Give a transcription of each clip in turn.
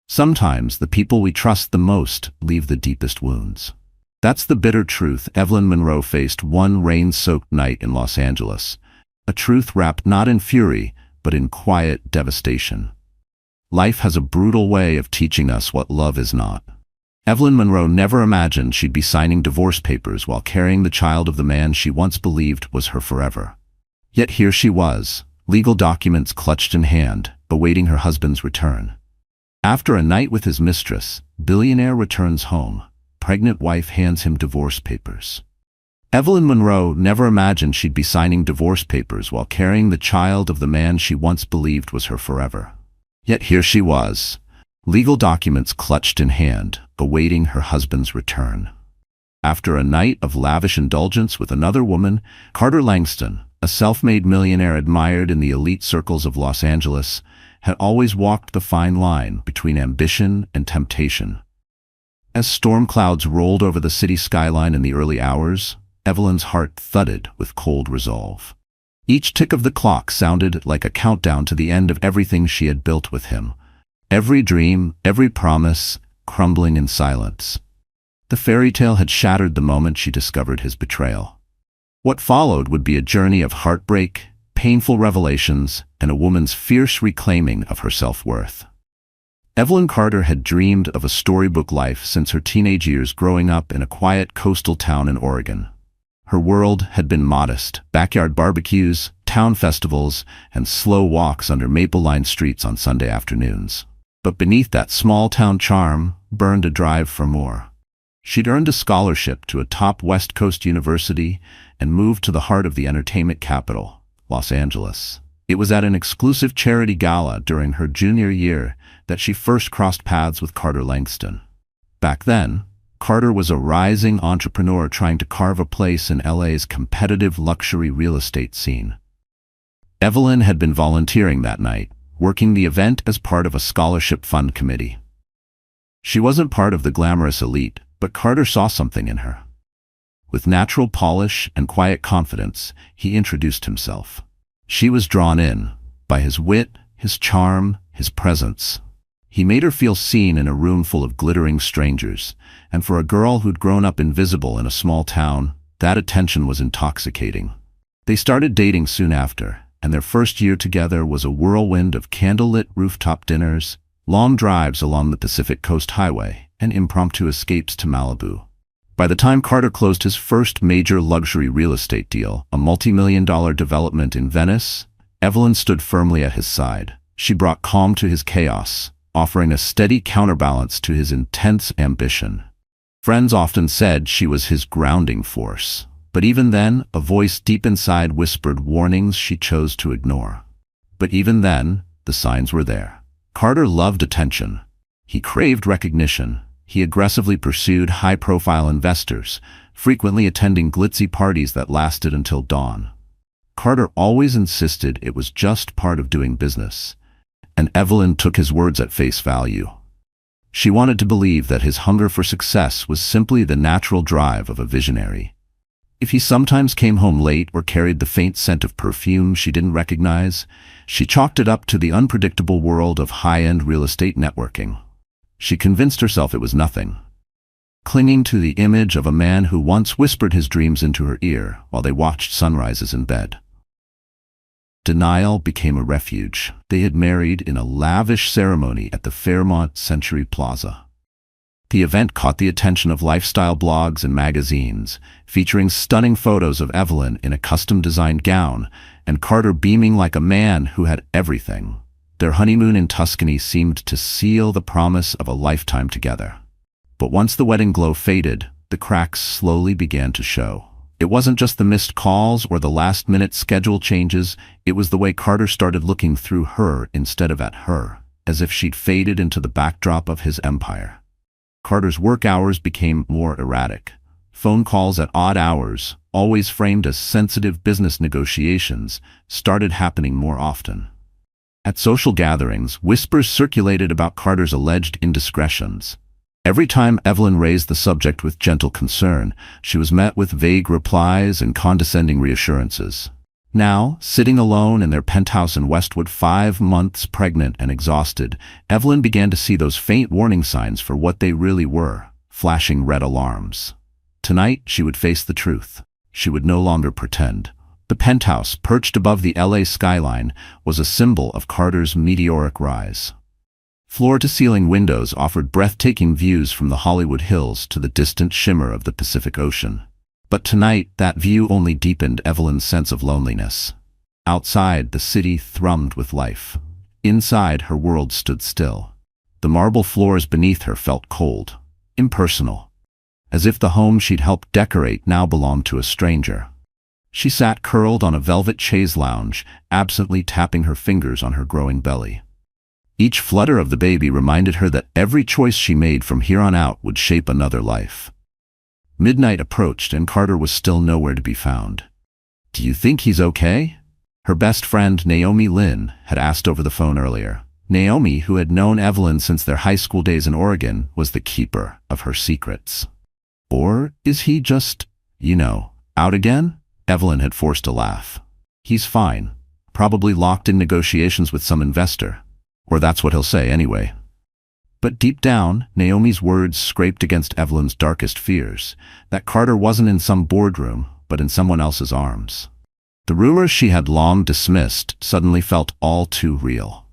Sometimes the people we trust the most leave the deepest wounds. That's the bitter truth Evelyn Monroe faced one rain-soaked night in Los Angeles, a truth wrapped not in fury, but in quiet devastation. Life has a brutal way of teaching us what love is not. Evelyn Monroe never imagined she'd be signing divorce papers while carrying the child of the man she once believed was her forever. Yet here she was, legal documents clutched in hand, awaiting her husband's return. After a night with his mistress, Billionaire returns home. Pregnant wife hands him divorce papers. Evelyn Monroe never imagined she'd be signing divorce papers while carrying the child of the man she once believed was her forever. Yet here she was, legal documents clutched in hand, awaiting her husband's return. After a night of lavish indulgence with another woman, Carter Langston, a self-made millionaire admired in the elite circles of Los Angeles, had always walked the fine line between ambition and temptation. As storm clouds rolled over the city skyline in the early hours, Evelyn's heart thudded with cold resolve. Each tick of the clock sounded like a countdown to the end of everything she had built with him. Every dream, every promise, crumbling in silence. The fairy tale had shattered the moment she discovered his betrayal. What followed would be a journey of heartbreak, painful revelations, and a woman's fierce reclaiming of her self-worth. Evelyn Carter had dreamed of a storybook life since her teenage years growing up in a quiet coastal town in Oregon. Her world had been modest: backyard barbecues, town festivals, and slow walks under maple-lined streets on Sunday afternoons. But beneath that small-town charm burned a drive for more. She'd earned a scholarship to a top West Coast university and moved to the heart of the entertainment capital, Los Angeles. It was at an exclusive charity gala during her junior year that she first crossed paths with Carter Langston. Back then, Carter was a rising entrepreneur trying to carve a place in LA's competitive luxury real estate scene. Evelyn had been volunteering that night, working the event as part of a scholarship fund committee. She wasn't part of the glamorous elite, but Carter saw something in her. With natural polish and quiet confidence, he introduced himself. She was drawn in by his wit, his charm, his presence. He made her feel seen in a room full of glittering strangers, and for a girl who'd grown up invisible in a small town, that attention was intoxicating. They started dating soon after, and their first year together was a whirlwind of candlelit rooftop dinners, long drives along the Pacific Coast Highway, and impromptu escapes to Malibu. By the time Carter closed his first major luxury real estate deal, a multi-million-dollar development in Venice, Evelyn stood firmly at his side. She brought calm to his chaos, offering a steady counterbalance to his intense ambition. Friends often said she was his grounding force, but even then, a voice deep inside whispered warnings she chose to ignore. But even then, the signs were there. Carter loved attention. He craved recognition. He aggressively pursued high-profile investors, frequently attending glitzy parties that lasted until dawn. Carter always insisted it was just part of doing business, and Evelyn took his words at face value. She wanted to believe that his hunger for success was simply the natural drive of a visionary. If he sometimes came home late or carried the faint scent of perfume she didn't recognize, she chalked it up to the unpredictable world of high-end real estate networking. She convinced herself it was nothing, clinging to the image of a man who once whispered his dreams into her ear while they watched sunrises in bed. Denial became a refuge. They had married in a lavish ceremony at the Fairmont Century Plaza. The event caught the attention of lifestyle blogs and magazines, featuring stunning photos of Evelyn in a custom-designed gown and Carter beaming like a man who had everything. Their honeymoon in Tuscany seemed to seal the promise of a lifetime together. But once the wedding glow faded, the cracks slowly began to show. It wasn't just the missed calls or the last-minute schedule changes, it was the way Carter started looking through her instead of at her, as if she'd faded into the backdrop of his empire. Carter's work hours became more erratic. Phone calls at odd hours, always framed as sensitive business negotiations, started happening more often. At social gatherings, whispers circulated about Carter's alleged indiscretions. Every time Evelyn raised the subject with gentle concern, she was met with vague replies and condescending reassurances. Now, sitting alone in their penthouse in Westwood, 5 months pregnant and exhausted, Evelyn began to see those faint warning signs for what they really were, flashing red alarms. Tonight, she would face the truth. She would no longer pretend. The penthouse, perched above the LA skyline, was a symbol of Carter's meteoric rise. Floor-to-ceiling windows offered breathtaking views from the Hollywood Hills to the distant shimmer of the Pacific Ocean. But tonight, that view only deepened Evelyn's sense of loneliness. Outside, the city thrummed with life. Inside, her world stood still. The marble floors beneath her felt cold, impersonal, as if the home she'd helped decorate now belonged to a stranger. She sat curled on a velvet chaise lounge, absently tapping her fingers on her growing belly. Each flutter of the baby reminded her that every choice she made from here on out would shape another life. Midnight approached and Carter was still nowhere to be found. "Do you think he's okay?" Her best friend Naomi Lynn had asked over the phone earlier. Naomi, who had known Evelyn since their high school days in Oregon, was the keeper of her secrets. "Or is he just, out again?" Evelyn had forced a laugh. "He's fine. Probably locked in negotiations with some investor. Or that's what he'll say anyway." But deep down, Naomi's words scraped against Evelyn's darkest fears, that Carter wasn't in some boardroom, but in someone else's arms. The rumors she had long dismissed suddenly felt all too real.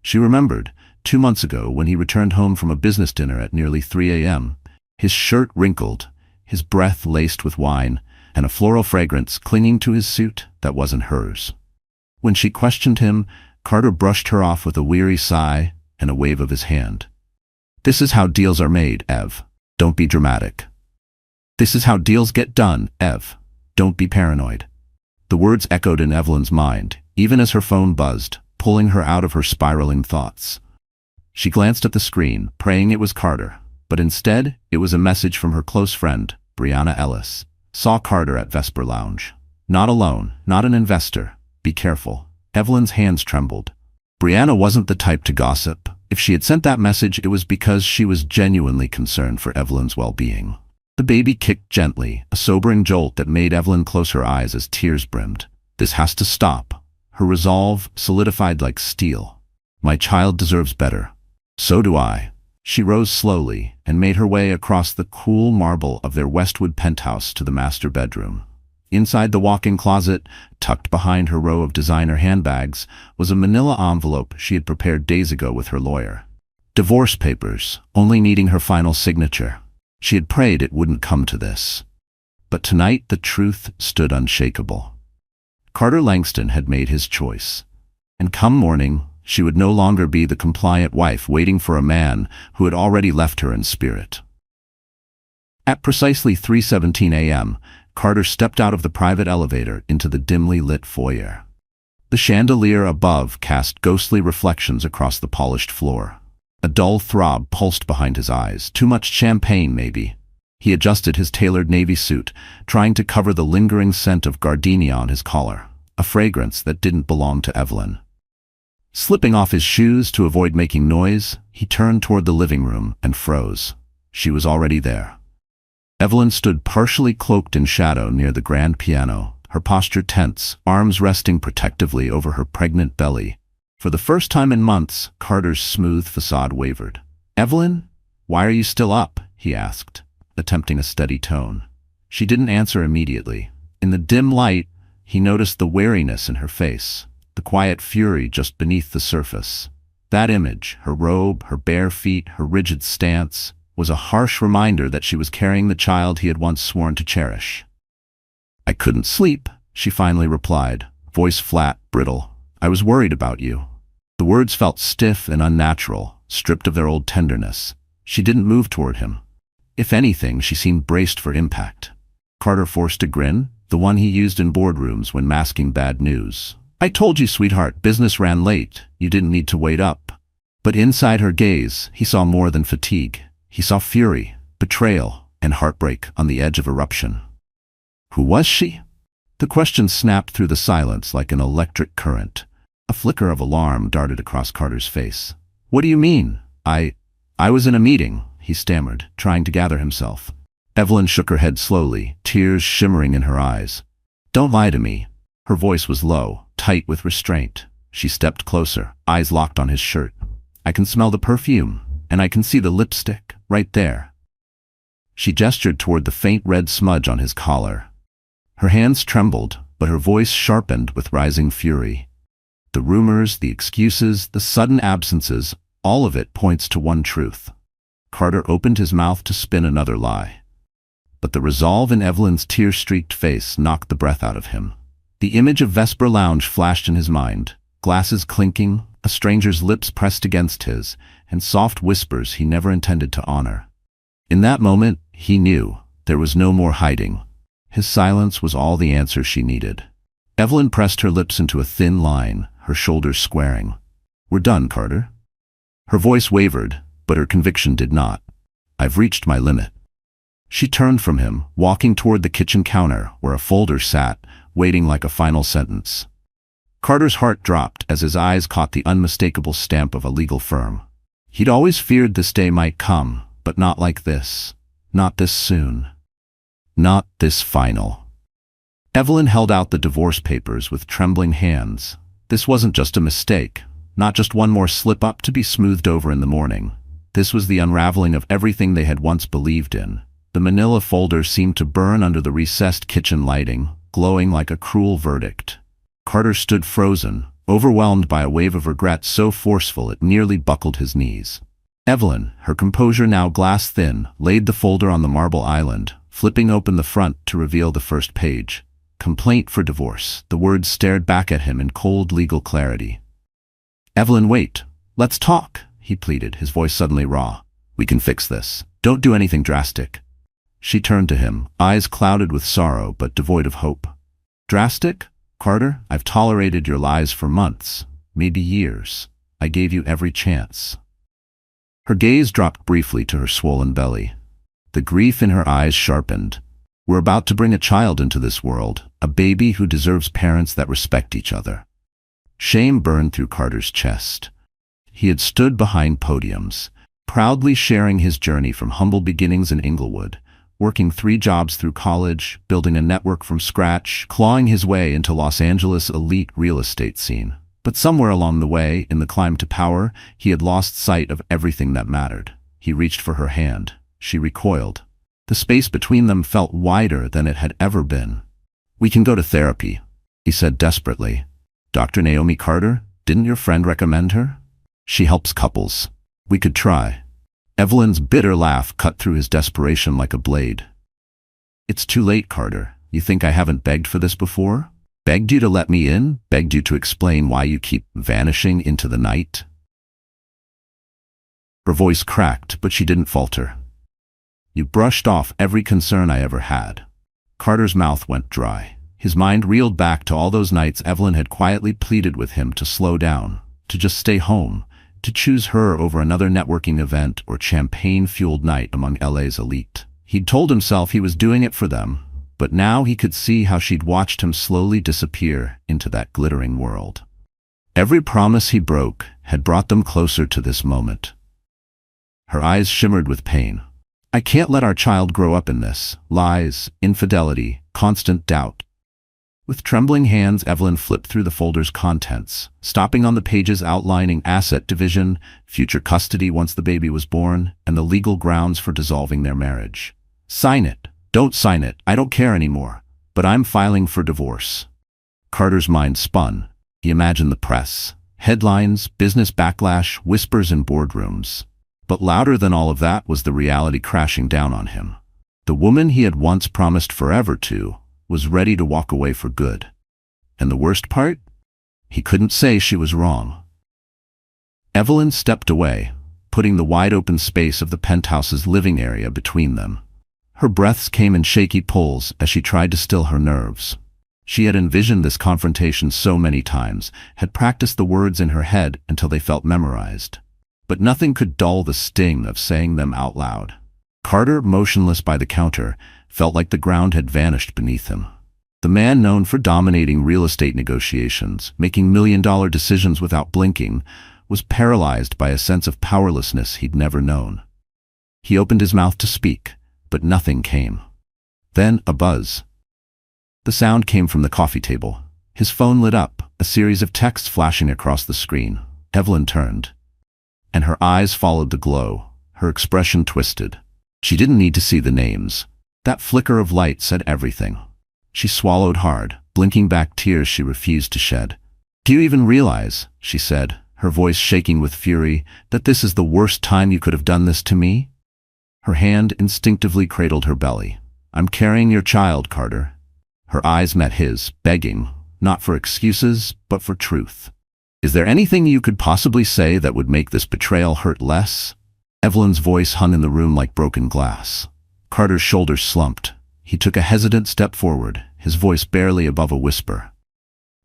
She remembered, 2 months ago when he returned home from a business dinner at nearly 3 a.m., his shirt wrinkled, his breath laced with wine, and a floral fragrance clinging to his suit that wasn't hers. When she questioned him, Carter brushed her off with a weary sigh and a wave of his hand. "This is how deals are made, Ev. Don't be dramatic. This is how deals get done, Ev. Don't be paranoid." The words echoed in Evelyn's mind, even as her phone buzzed, pulling her out of her spiraling thoughts. She glanced at the screen, praying it was Carter, but instead, it was a message from her close friend, Brianna Ellis. "Saw Carter at Vesper Lounge. Not alone, not an investor. Be careful." Evelyn's hands trembled. Brianna wasn't the type to gossip. If she had sent that message, it was because she was genuinely concerned for Evelyn's well-being. The baby kicked gently, a sobering jolt that made Evelyn close her eyes as tears brimmed. This has to stop. Her resolve solidified like steel. "My child deserves better." "So do I." She rose slowly and made her way across the cool marble of their Westwood penthouse to the master bedroom. Inside the walk-in closet, tucked behind her row of designer handbags, was a manila envelope she had prepared days ago with her lawyer. Divorce papers, only needing her final signature. She had prayed it wouldn't come to this. But tonight the truth stood unshakable. Carter Langston had made his choice. And come morning, she would no longer be the compliant wife waiting for a man who had already left her in spirit. At precisely 3:17 a.m., Carter stepped out of the private elevator into the dimly lit foyer. The chandelier above cast ghostly reflections across the polished floor. A dull throb pulsed behind his eyes. Too much champagne, maybe. He adjusted his tailored navy suit, trying to cover the lingering scent of gardenia on his collar, a fragrance that didn't belong to Evelyn. Slipping off his shoes to avoid making noise, he turned toward the living room and froze. She was already there. Evelyn stood partially cloaked in shadow near the grand piano, her posture tense, arms resting protectively over her pregnant belly. For the first time in months, Carter's smooth facade wavered. "Evelyn, why are you still up?" he asked, attempting a steady tone. She didn't answer immediately. In the dim light, he noticed the wariness in her face, the quiet fury just beneath the surface. That image, her robe, her bare feet, her rigid stance, was a harsh reminder that she was carrying the child he had once sworn to cherish. "I couldn't sleep," she finally replied, voice flat, brittle. "I was worried about you." The words felt stiff and unnatural, stripped of their old tenderness. She didn't move toward him. If anything, she seemed braced for impact. Carter forced a grin, the one he used in boardrooms when masking bad news. "I told you, sweetheart, business ran late. You didn't need to wait up." But inside her gaze, he saw more than fatigue. He saw fury, betrayal, and heartbreak on the edge of eruption. Who was she? The question snapped through the silence like an electric current. A flicker of alarm darted across Carter's face. "What do you mean? I was in a meeting," he stammered, trying to gather himself. Evelyn shook her head slowly, tears shimmering in her eyes. "Don't lie to me. Her voice was low, tight with restraint. She stepped closer, eyes locked on his shirt. "I can smell the perfume, and I can see the lipstick, right there." She gestured toward the faint red smudge on his collar. Her hands trembled, but her voice sharpened with rising fury. "The rumors, the excuses, the sudden absences, all of it points to one truth." Carter opened his mouth to spin another lie. But the resolve in Evelyn's tear-streaked face knocked the breath out of him. The image of Vesper Lounge flashed in his mind, glasses clinking, a stranger's lips pressed against his, and soft whispers he never intended to honor. In that moment, he knew there was no more hiding. His silence was all the answer she needed. Evelyn pressed her lips into a thin line, her shoulders squaring. "We're done, Carter." Her voice wavered, but her conviction did not. "I've reached my limit." She turned from him, walking toward the kitchen counter where a folder sat, waiting like a final sentence. Carter's heart dropped as his eyes caught the unmistakable stamp of a legal firm. He'd always feared this day might come, but not like this. Not this soon. Not this final. Evelyn held out the divorce papers with trembling hands. This wasn't just a mistake, not just one more slip-up to be smoothed over in the morning. This was the unraveling of everything they had once believed in. The manila folder seemed to burn under the recessed kitchen lighting, glowing like a cruel verdict. Carter stood frozen, overwhelmed by a wave of regret so forceful it nearly buckled his knees. Evelyn, her composure now glass-thin, laid the folder on the marble island, flipping open the front to reveal the first page. "Complaint for divorce." The words stared back at him in cold legal clarity. "Evelyn, wait. Let's talk," he pleaded, his voice suddenly raw. "We can fix this. Don't do anything drastic." She turned to him, eyes clouded with sorrow but devoid of hope. "Drastic? Carter, I've tolerated your lies for months, maybe years. I gave you every chance." Her gaze dropped briefly to her swollen belly. The grief in her eyes sharpened. "We're about to bring a child into this world, a baby who deserves parents that respect each other." Shame burned through Carter's chest. He had stood behind podiums, proudly sharing his journey from humble beginnings in Inglewood, working 3 jobs through college, building a network from scratch, clawing his way into Los Angeles' elite real estate scene. But somewhere along the way, in the climb to power, he had lost sight of everything that mattered. He reached for her hand. She recoiled. The space between them felt wider than it had ever been. "We can go to therapy," he said desperately. "Dr. Naomi Carter, didn't your friend recommend her? She helps couples. We could try." Evelyn's bitter laugh cut through his desperation like a blade. "It's too late, Carter. You think I haven't begged for this before? Begged you to let me in? Begged you to explain why you keep vanishing into the night?" Her voice cracked, but she didn't falter. "You brushed off every concern I ever had." Carter's mouth went dry. His mind reeled back to all those nights Evelyn had quietly pleaded with him to slow down, to just stay home, to choose her over another networking event or champagne-fueled night among LA's elite. He'd told himself he was doing it for them, but now he could see how she'd watched him slowly disappear into that glittering world. Every promise he broke had brought them closer to this moment. Her eyes shimmered with pain. "I can't let our child grow up in this. Lies, infidelity, constant doubt." With trembling hands, Evelyn flipped through the folder's contents, stopping on the pages outlining asset division, future custody once the baby was born, and the legal grounds for dissolving their marriage. "Sign it. Don't sign it. I don't care anymore. But I'm filing for divorce." Carter's mind spun. He imagined the press. Headlines, business backlash, whispers in boardrooms. But louder than all of that was the reality crashing down on him. The woman he had once promised forever to was ready to walk away for good. And the worst part? He couldn't say she was wrong. Evelyn stepped away, putting the wide-open space of the penthouse's living area between them. Her breaths came in shaky pulls as she tried to still her nerves. She had envisioned this confrontation so many times, had practiced the words in her head until they felt memorized. But nothing could dull the sting of saying them out loud. Carter, motionless by the counter, felt like the ground had vanished beneath him. The man known for dominating real estate negotiations, making million-dollar decisions without blinking, was paralyzed by a sense of powerlessness he'd never known. He opened his mouth to speak, but nothing came. Then a buzz. The sound came from the coffee table. His phone lit up, a series of texts flashing across the screen. Evelyn turned, and her eyes followed the glow, her expression twisted. She didn't need to see the names. That flicker of light said everything. She swallowed hard, blinking back tears she refused to shed. "Do you even realize," she said, her voice shaking with fury, "that this is the worst time you could have done this to me?" Her hand instinctively cradled her belly. "I'm carrying your child, Carter." Her eyes met his, begging, not for excuses, but for truth. "Is there anything you could possibly say that would make this betrayal hurt less?" Evelyn's voice hung in the room like broken glass. Carter's shoulders slumped. He took a hesitant step forward, his voice barely above a whisper.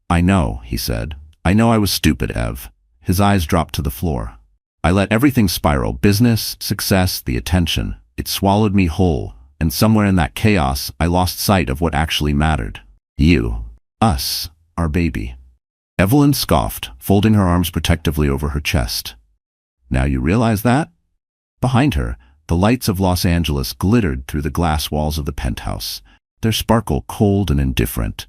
"I know," he said. "I know I was stupid, Ev." His eyes dropped to the floor. "I let everything spiral, business, success, the attention. It swallowed me whole, and somewhere in that chaos, I lost sight of what actually mattered. You. Us. Our baby." Evelyn scoffed, folding her arms protectively over her chest. "Now you realize that?" Behind her, the lights of Los Angeles glittered through the glass walls of the penthouse, their sparkle cold and indifferent,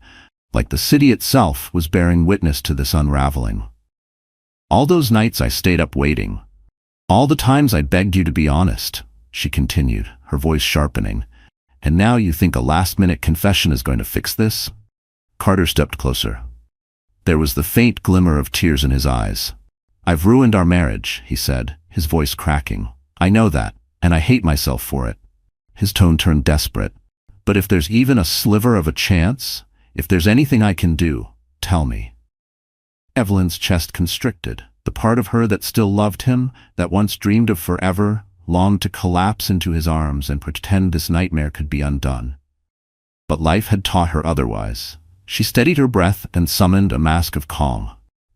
like the city itself was bearing witness to this unraveling. "All those nights I stayed up waiting. All the times I begged you to be honest," she continued, her voice sharpening. "And now you think a last-minute confession is going to fix this?" Carter stepped closer. There was the faint glimmer of tears in his eyes. "I've ruined our marriage," he said, his voice cracking. "I know that, and I hate myself for it." His tone turned desperate. "But if there's even a sliver of a chance, if there's anything I can do, tell me." Evelyn's chest constricted. The part of her that still loved him, that once dreamed of forever, longed to collapse into his arms and pretend this nightmare could be undone. But life had taught her otherwise. She steadied her breath and summoned a mask of calm.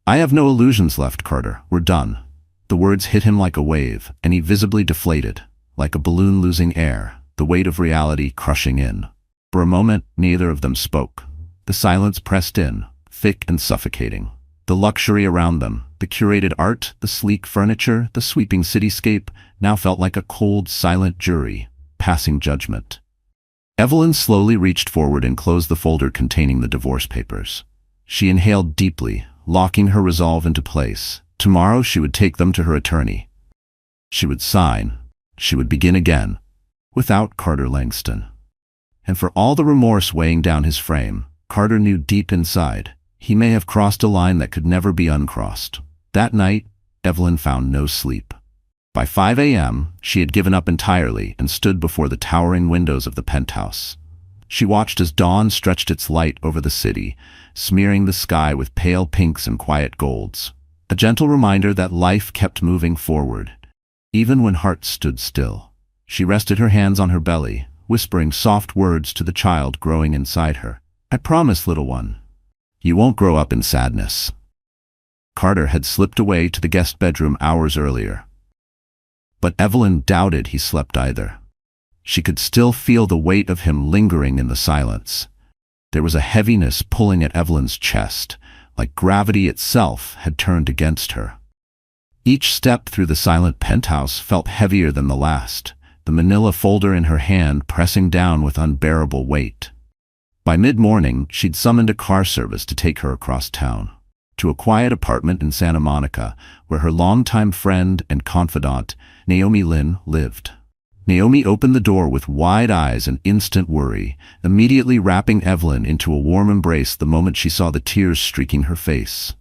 "I have no illusions left, Carter. We're done." The words hit him like a wave, and he visibly deflated, like a balloon losing air, the weight of reality crushing in. For a moment, neither of them spoke. The silence pressed in, thick and suffocating. The luxury around them, the curated art, the sleek furniture, the sweeping cityscape, now felt like a cold, silent jury, passing judgment. Evelyn slowly reached forward and closed the folder containing the divorce papers. She inhaled deeply, locking her resolve into place. Tomorrow she would take them to her attorney. She would sign. She would begin again, without Carter Langston. And for all the remorse weighing down his frame, Carter knew deep inside, he may have crossed a line that could never be uncrossed. That night, Evelyn found no sleep. By 5 a.m., she had given up entirely and stood before the towering windows of the penthouse. She watched as dawn stretched its light over the city, smearing the sky with pale pinks and quiet golds. A gentle reminder that life kept moving forward, even when hearts stood still. She rested her hands on her belly, whispering soft words to the child growing inside her. "I promise, little one, you won't grow up in sadness." Carter had slipped away to the guest bedroom hours earlier. But Evelyn doubted he slept either. She could still feel the weight of him lingering in the silence. There was a heaviness pulling at Evelyn's chest, like gravity itself had turned against her. Each step through the silent penthouse felt heavier than the last, the manila folder in her hand pressing down with unbearable weight. By mid-morning, she'd summoned a car service to take her across town, to a quiet apartment in Santa Monica, where her longtime friend and confidant, Naomi Lynn, lived. Naomi opened the door with wide eyes and instant worry, immediately wrapping Evelyn into a warm embrace the moment she saw the tears streaking her face.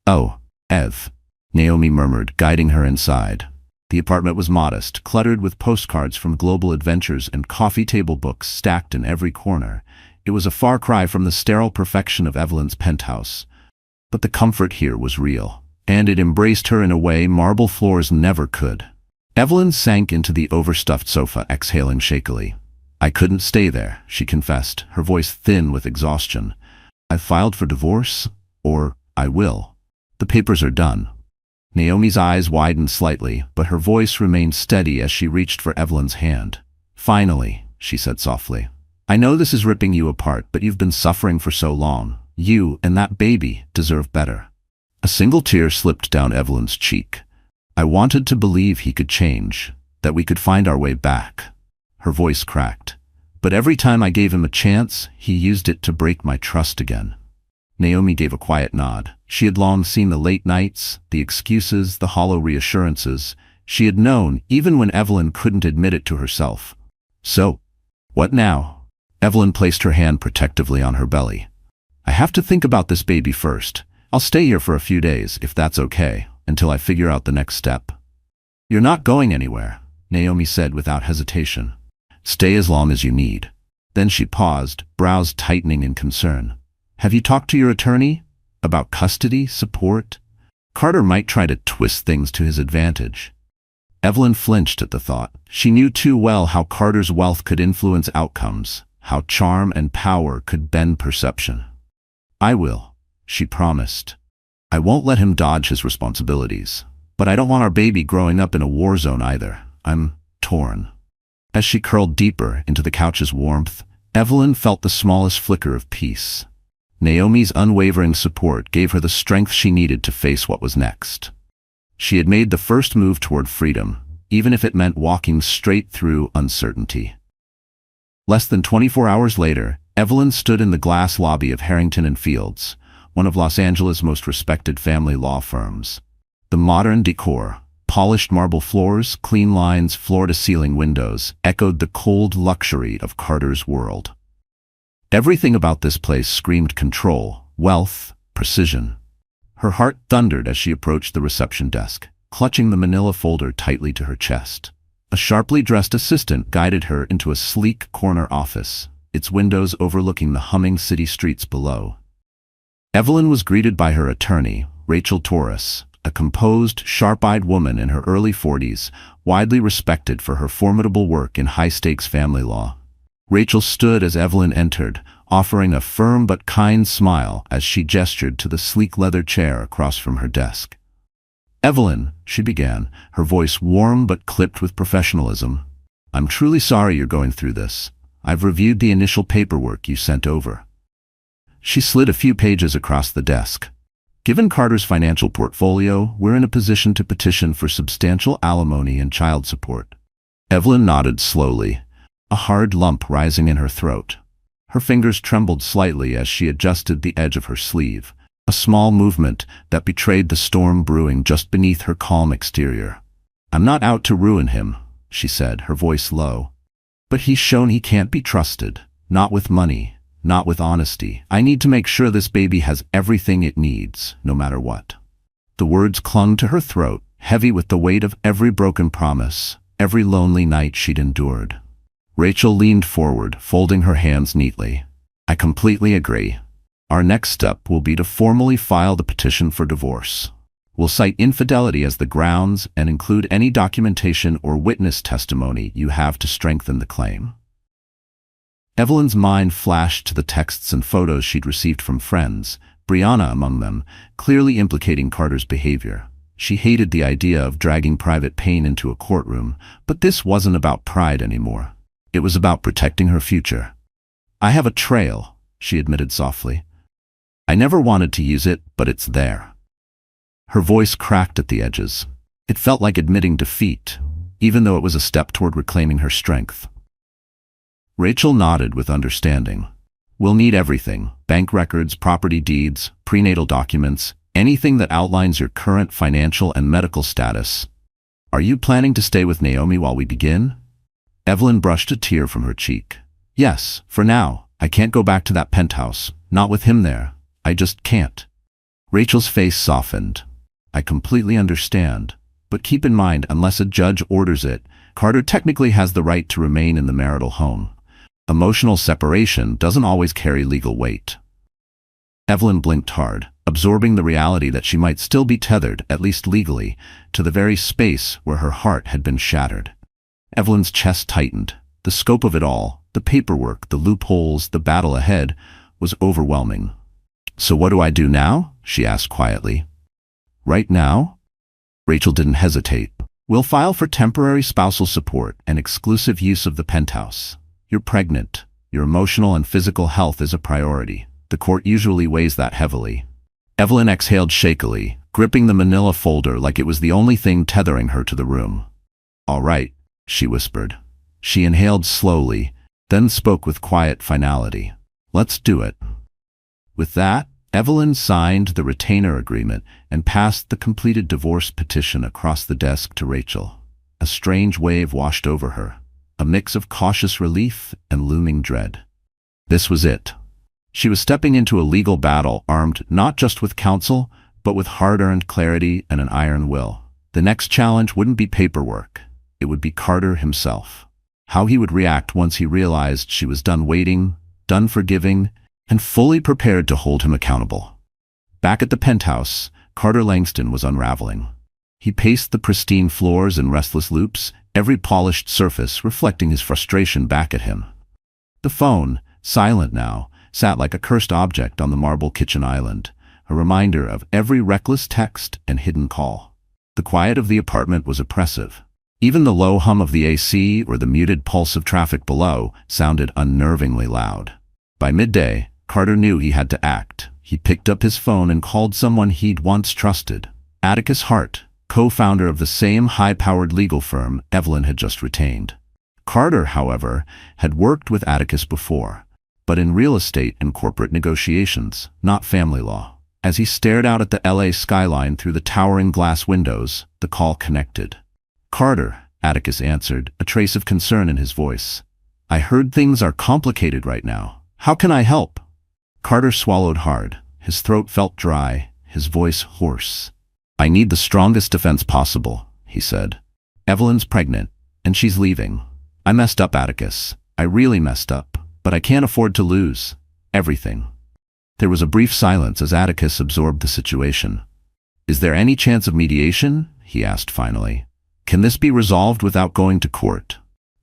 "Oh, Ev," Naomi murmured, guiding her inside. The apartment was modest, cluttered with postcards from global adventures and coffee table books stacked in every corner. It was a far cry from the sterile perfection of Evelyn's penthouse. But the comfort here was real, and it embraced her in a way marble floors never could. Evelyn sank into the overstuffed sofa, exhaling shakily. "I couldn't stay there," she confessed, her voice thin with exhaustion. "I've filed for divorce, or I will. The papers are done." Naomi's eyes widened slightly, but her voice remained steady as she reached for Evelyn's hand. "Finally," she said softly. "I know this is ripping you apart, but you've been suffering for so long. You and that baby deserve better." A single tear slipped down Evelyn's cheek. "I wanted to believe he could change, that we could find our way back." Her voice cracked. "But every time I gave him a chance, he used it to break my trust again." Naomi gave a quiet nod. She had long seen the late nights, the excuses, the hollow reassurances. She had known, even when Evelyn couldn't admit it to herself. So, what now? Evelyn placed her hand protectively on her belly. I have to think about this baby first. I'll stay here for a few days, if that's okay, until I figure out the next step. You're not going anywhere, Naomi said without hesitation. Stay as long as you need. Then she paused, brows tightening in concern. Have you talked to your attorney? About custody, support? Carter might try to twist things to his advantage. Evelyn flinched at the thought. She knew too well how Carter's wealth could influence outcomes, how charm and power could bend perception. I will, she promised. I won't let him dodge his responsibilities. But I don't want our baby growing up in a war zone either. I'm torn. As she curled deeper into the couch's warmth, Evelyn felt the smallest flicker of peace. Naomi's unwavering support gave her the strength she needed to face what was next. She had made the first move toward freedom, even if it meant walking straight through uncertainty. Less than 24 hours later, Evelyn stood in the glass lobby of Harrington and Fields, one of Los Angeles' most respected family law firms. The modern decor, polished marble floors, clean lines, floor-to-ceiling windows, echoed the cold luxury of Carter's world. Everything about this place screamed control, wealth, precision. Her heart thundered as she approached the reception desk, clutching the manila folder tightly to her chest. A sharply dressed assistant guided her into a sleek corner office, its windows overlooking the humming city streets below. Evelyn was greeted by her attorney, Rachel Torres, a composed, sharp-eyed woman in her early 40s, widely respected for her formidable work in high-stakes family law. Rachel stood as Evelyn entered, offering a firm but kind smile as she gestured to the sleek leather chair across from her desk. Evelyn, she began, her voice warm but clipped with professionalism. I'm truly sorry you're going through this. I've reviewed the initial paperwork you sent over. She slid a few pages across the desk. Given Carter's financial portfolio, we're in a position to petition for substantial alimony and child support. Evelyn nodded slowly, a hard lump rising in her throat. Her fingers trembled slightly as she adjusted the edge of her sleeve, a small movement that betrayed the storm brewing just beneath her calm exterior. I'm not out to ruin him, she said, her voice low. But he's shown he can't be trusted, not with money, not with honesty. I need to make sure this baby has everything it needs, no matter what. The words clung to her throat, heavy with the weight of every broken promise, every lonely night she'd endured. Rachel leaned forward, folding her hands neatly. I completely agree. Our next step will be to formally file the petition for divorce. We'll cite infidelity as the grounds and include any documentation or witness testimony you have to strengthen the claim. Evelyn's mind flashed to the texts and photos she'd received from friends, Brianna among them, clearly implicating Carter's behavior. She hated the idea of dragging private pain into a courtroom, but this wasn't about pride anymore. It was about protecting her future. I have a trail, she admitted softly. I never wanted to use it, but it's there. Her voice cracked at the edges. It felt like admitting defeat, even though it was a step toward reclaiming her strength. Rachel nodded with understanding. We'll need everything: bank records, property deeds, prenatal documents, anything that outlines your current financial and medical status. Are you planning to stay with Naomi while we begin? Evelyn brushed a tear from her cheek. Yes, for now. I can't go back to that penthouse, not with him there. I just can't. Rachel's face softened. I completely understand. But keep in mind, unless a judge orders it, Carter technically has the right to remain in the marital home. Emotional separation doesn't always carry legal weight. Evelyn blinked hard, absorbing the reality that she might still be tethered, at least legally, to the very space where her heart had been shattered. Evelyn's chest tightened. The scope of it all, the paperwork, the loopholes, the battle ahead, was overwhelming. So what do I do now? She asked quietly. Right now? Rachel didn't hesitate. We'll file for temporary spousal support and exclusive use of the penthouse. You're pregnant. Your emotional and physical health is a priority. The court usually weighs that heavily. Evelyn exhaled shakily, gripping the manila folder like it was the only thing tethering her to the room. All right, she whispered. She inhaled slowly, then spoke with quiet finality. Let's do it. With that, Evelyn signed the retainer agreement and passed the completed divorce petition across the desk to Rachel. A strange wave washed over her, a mix of cautious relief and looming dread. This was it. She was stepping into a legal battle armed not just with counsel, but with hard-earned clarity and an iron will. The next challenge wouldn't be paperwork. It would be Carter himself. How he would react once he realized she was done waiting, done forgiving, and fully prepared to hold him accountable. Back at the penthouse, Carter Langston was unraveling. He paced the pristine floors in restless loops, every polished surface reflecting his frustration back at him. The phone, silent now, sat like a cursed object on the marble kitchen island, a reminder of every reckless text and hidden call. The quiet of the apartment was oppressive. Even the low hum of the AC or the muted pulse of traffic below sounded unnervingly loud. By midday, Carter knew he had to act. He picked up his phone and called someone he'd once trusted, Atticus Hart, co-founder of the same high-powered legal firm Evelyn had just retained. Carter, however, had worked with Atticus before, but in real estate and corporate negotiations, not family law. As he stared out at the LA skyline through the towering glass windows, the call connected. "Carter," Atticus answered, a trace of concern in his voice. "I heard things are complicated right now. How can I help?" Carter swallowed hard. His throat felt dry, his voice hoarse. "I need the strongest defense possible," he said. "Evelyn's pregnant, and she's leaving. I messed up, Atticus. I really messed up, but I can't afford to lose everything." There was a brief silence as Atticus absorbed the situation. "Is there any chance of mediation?" he asked finally. "Can this be resolved without going to court?"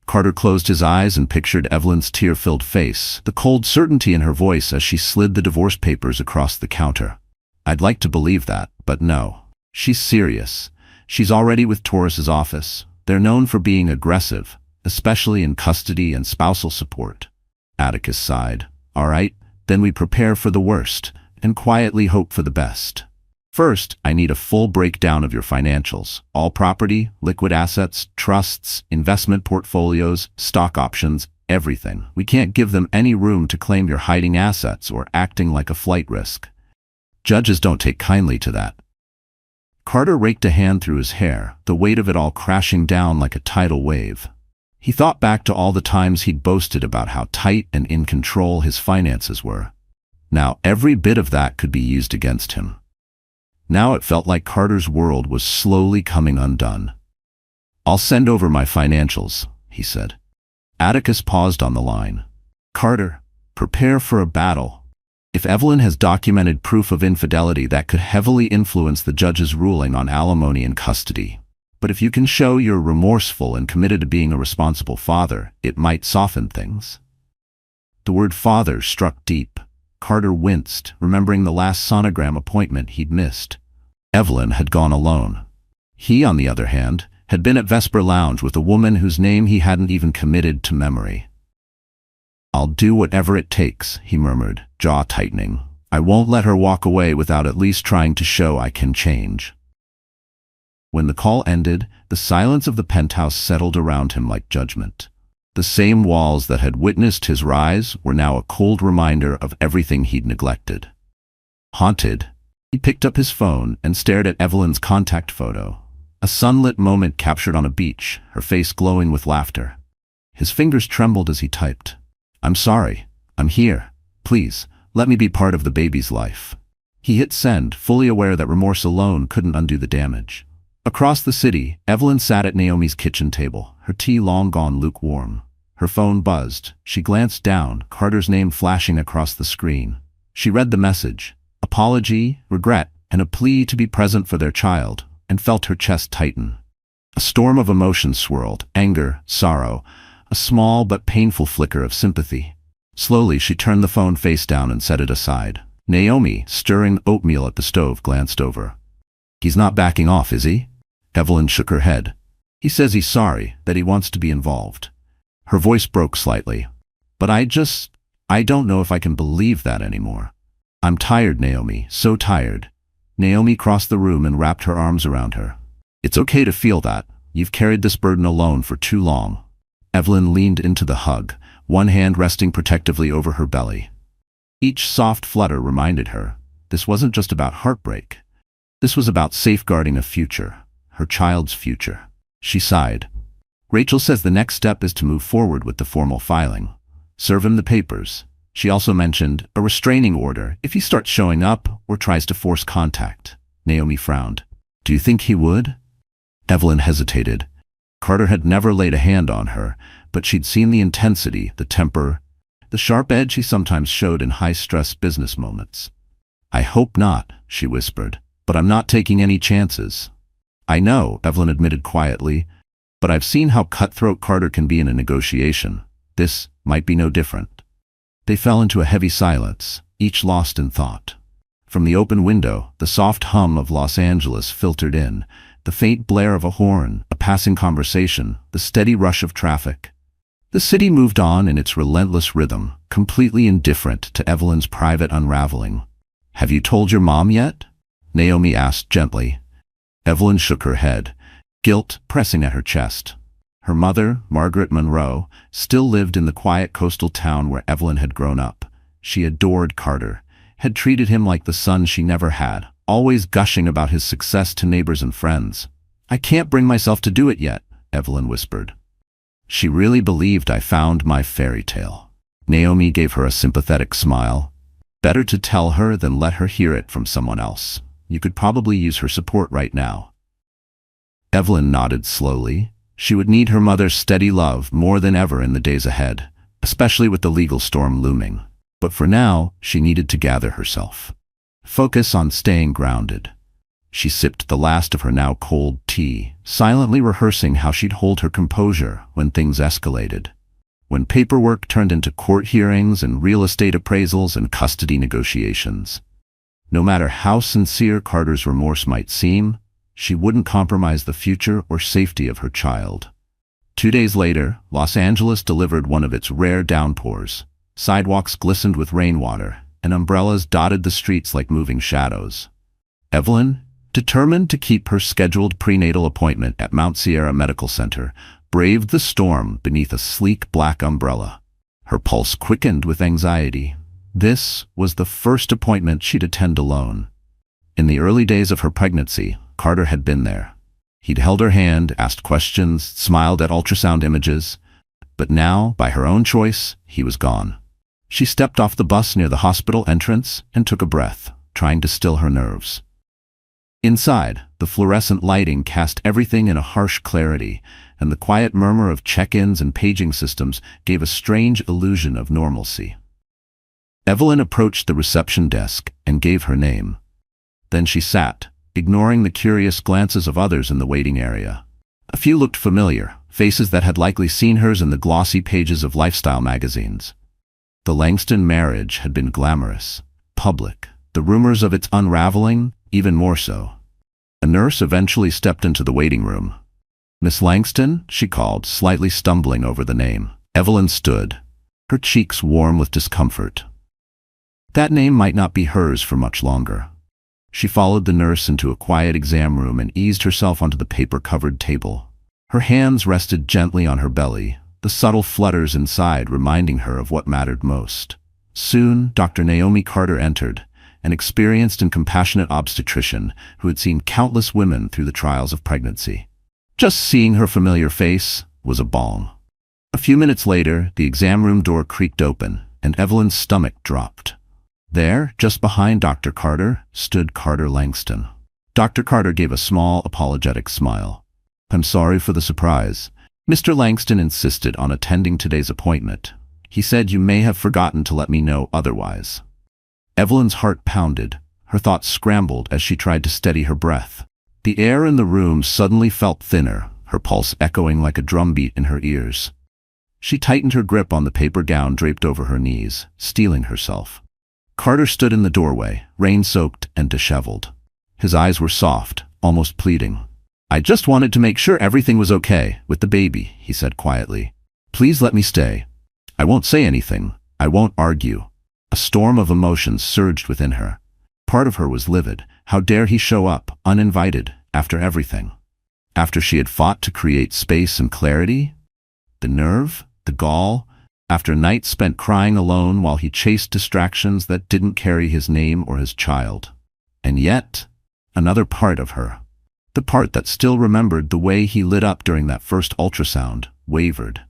Carter closed his eyes and pictured Evelyn's tear-filled face, the cold certainty in her voice as she slid the divorce papers across the counter. "I'd like to believe that, but no. She's serious. She's already with Taurus's office. They're known for being aggressive, especially in custody and spousal support." Atticus sighed. "All right, then we prepare for the worst and quietly hope for the best. First, I need a full breakdown of your financials, all property, liquid assets, trusts, investment portfolios, stock options, everything. We can't give them any room to claim you're hiding assets or acting like a flight risk. Judges don't take kindly to that." Carter raked a hand through his hair, the weight of it all crashing down like a tidal wave. He thought back to all the times he'd boasted about how tight and in control his finances were. Now every bit of that could be used against him. Now it felt like Carter's world was slowly coming undone. "I'll send over my financials," he said. Atticus paused on the line. "Carter, prepare for a battle. If Evelyn has documented proof of infidelity, that could heavily influence the judge's ruling on alimony and custody. But if you can show you're remorseful and committed to being a responsible father, it might soften things." The word father struck deep. Carter winced, remembering the last sonogram appointment he'd missed. Evelyn had gone alone. He, on the other hand, had been at Vesper Lounge with a woman whose name he hadn't even committed to memory. "I'll do whatever it takes," he murmured, jaw tightening. "I won't let her walk away without at least trying to show I can change." When the call ended, the silence of the penthouse settled around him like judgment. The same walls that had witnessed his rise were now a cold reminder of everything he'd neglected. Haunted, he picked up his phone and stared at Evelyn's contact photo. A sunlit moment captured on a beach, her face glowing with laughter. His fingers trembled as he typed. "I'm sorry. I'm here. Please, let me be part of the baby's life." He hit send, fully aware that remorse alone couldn't undo the damage. Across the city, Evelyn sat at Naomi's kitchen table, her tea long gone lukewarm. Her phone buzzed. She glanced down, Carter's name flashing across the screen. She read the message, apology, regret, and a plea to be present for their child, and felt her chest tighten. A storm of emotions swirled, anger, sorrow, a small but painful flicker of sympathy. Slowly, she turned the phone face down and set it aside. Naomi, stirring oatmeal at the stove, glanced over. "He's not backing off, is he?" Evelyn shook her head. "He says he's sorry, that he wants to be involved." Her voice broke slightly. "But I don't know if I can believe that anymore. I'm tired, Naomi, so tired." Naomi crossed the room and wrapped her arms around her. "It's okay to feel that. You've carried this burden alone for too long." Evelyn leaned into the hug, one hand resting protectively over her belly. Each soft flutter reminded her, This wasn't just about heartbreak. This was about safeguarding a future, her child's future. She sighed. Rachel says the next step is to move forward with the formal filing. Serve him the papers. She also mentioned a restraining order if he starts showing up or tries to force contact. Naomi frowned. Do you think he would? Evelyn hesitated. Carter had never laid a hand on her, but she'd seen the intensity, the temper, the sharp edge he sometimes showed in high-stress business moments. I hope not, she whispered, but I'm not taking any chances. I know, Evelyn admitted quietly, but I've seen how cutthroat Carter can be in a negotiation. This might be no different. They fell into a heavy silence, each lost in thought. From the open window, the soft hum of Los Angeles filtered in, the faint blare of a horn, a passing conversation, the steady rush of traffic. The city moved on in its relentless rhythm, completely indifferent to Evelyn's private unraveling. Have you told your mom yet? Naomi asked gently. Evelyn shook her head, guilt pressing at her chest. Her mother, Margaret Monroe, still lived in the quiet coastal town where Evelyn had grown up. She adored Carter, had treated him like the son she never had, always gushing about his success to neighbors and friends. I can't bring myself to do it yet, Evelyn whispered. She really believed I found my fairy tale. Naomi gave her a sympathetic smile. Better to tell her than let her hear it from someone else. You could probably use her support right now. Evelyn nodded slowly. She would need her mother's steady love more than ever in the days ahead, especially with the legal storm looming. But for now, she needed to gather herself. Focus on staying grounded. She sipped the last of her now cold tea, silently rehearsing how she'd hold her composure when things escalated. When paperwork turned into court hearings and real estate appraisals and custody negotiations. No matter how sincere Carter's remorse might seem, she wouldn't compromise the future or safety of her child. 2 days later, Los Angeles delivered one of its rare downpours. Sidewalks glistened with rainwater, and umbrellas dotted the streets like moving shadows. Evelyn, determined to keep her scheduled prenatal appointment at Mount Sierra Medical Center, braved the storm beneath a sleek black umbrella. Her pulse quickened with anxiety. This was the first appointment she'd attend alone. In the early days of her pregnancy, Carter had been there. He'd held her hand, asked questions, smiled at ultrasound images. But now, by her own choice, he was gone. She stepped off the bus near the hospital entrance and took a breath, trying to still her nerves. Inside, the fluorescent lighting cast everything in a harsh clarity, and the quiet murmur of check-ins and paging systems gave a strange illusion of normalcy. Evelyn approached the reception desk and gave her name. Then she sat, ignoring the curious glances of others in the waiting area. A few looked familiar, faces that had likely seen hers in the glossy pages of lifestyle magazines. The Langston marriage had been glamorous, public, the rumors of its unraveling even more so. A nurse eventually stepped into the waiting room. Miss Langston, she called, slightly stumbling over the name. Evelyn stood, her cheeks warm with discomfort. That name might not be hers for much longer. She followed the nurse into a quiet exam room and eased herself onto the paper-covered table. Her hands rested gently on her belly, the subtle flutters inside reminding her of what mattered most. Soon, Dr. Naomi Carter entered, an experienced and compassionate obstetrician who had seen countless women through the trials of pregnancy. Just seeing her familiar face was a balm. A few minutes later, the exam room door creaked open, and Evelyn's stomach dropped. There, just behind Dr. Carter, stood Carter Langston. Dr. Carter gave a small, apologetic smile. I'm sorry for the surprise. Mr. Langston insisted on attending today's appointment. He said you may have forgotten to let me know otherwise. Evelyn's heart pounded. Her thoughts scrambled as she tried to steady her breath. The air in the room suddenly felt thinner, her pulse echoing like a drumbeat in her ears. She tightened her grip on the paper gown draped over her knees, steeling herself. Carter stood in the doorway, rain-soaked and disheveled. His eyes were soft, almost pleading. I just wanted to make sure everything was okay with the baby, he said quietly. Please let me stay. I won't say anything. I won't argue. A storm of emotions surged within her. Part of her was livid. How dare he show up, uninvited, after everything? After she had fought to create space and clarity? The nerve, the gall, After nights spent crying alone while he chased distractions that didn't carry his name or his child. And yet, another part of her, the part that still remembered the way he lit up during that first ultrasound, wavered.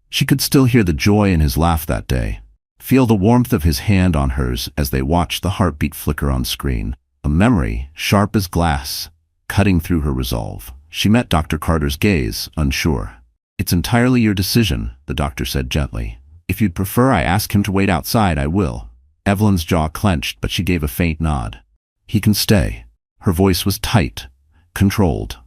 She could still hear the joy in his laugh that day, feel the warmth of his hand on hers as they watched the heartbeat flicker on screen, a memory sharp as glass, cutting through her resolve. She met Dr. Carter's gaze, unsure. "It's entirely your decision," the doctor said gently. "If you'd prefer I ask him to wait outside, I will." Evelyn's jaw clenched, but she gave a faint nod. "He can stay." Her voice was tight, controlled.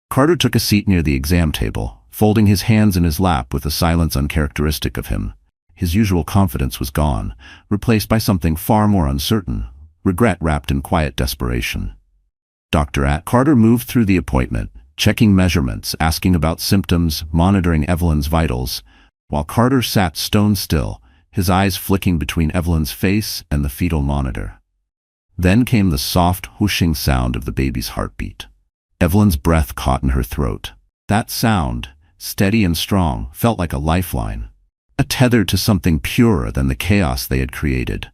Carter took a seat near the exam table, folding his hands in his lap with a silence uncharacteristic of him. His usual confidence was gone, replaced by something far more uncertain, regret wrapped in quiet desperation. Carter moved through the appointment, checking measurements, asking about symptoms, monitoring Evelyn's vitals, while Carter sat stone still, his eyes flicking between Evelyn's face and the fetal monitor. Then came the soft, whooshing sound of the baby's heartbeat. Evelyn's breath caught in her throat. That sound, steady and strong, felt like a lifeline, a tether to something purer than the chaos they had created.